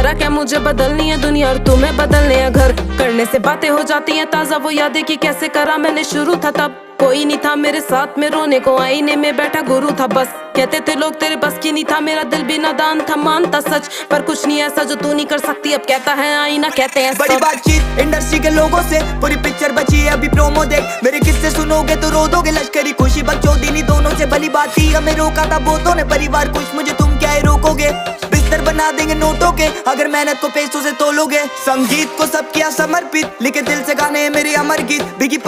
बोला क्या मुझे बदलनी है दुनिया और तुम्हें बदलने हैं घर। करने से बातें हो जाती हैं ताजा, वो यादें कि कैसे करा मैंने शुरू था तब। कोई नहीं था मेरे साथ में रोने को, आईने में बैठा गुरु था बस। कहते थे लोग तेरे बस की नहीं था, मेरा दिल भी नादान था, मानता सच। पर कुछ नहीं ऐसा जो तू नहीं कर सकती, अब कहता है आईना, कहते हैं बड़ी बातचीत इंडस्ट्री के लोगों से, पूरी पिक्चर बची है अभी प्रोमो देख। मेरे किस्से सुनोगे तो रो दोगे, लश्करी खुशी बकचोदी दोनों से भली बात थी। हमें रोका था बहुतों ने, परिवार कुछ मुझे तुम क्या ही रोकोगे। बिस्तर बना देंगे नोटों के अगर मेहनत को पैसों से तोलोगे। संगीत को सब किया समर्पित, लिखे दिल से गाने मेरे अमर गीत। बिगी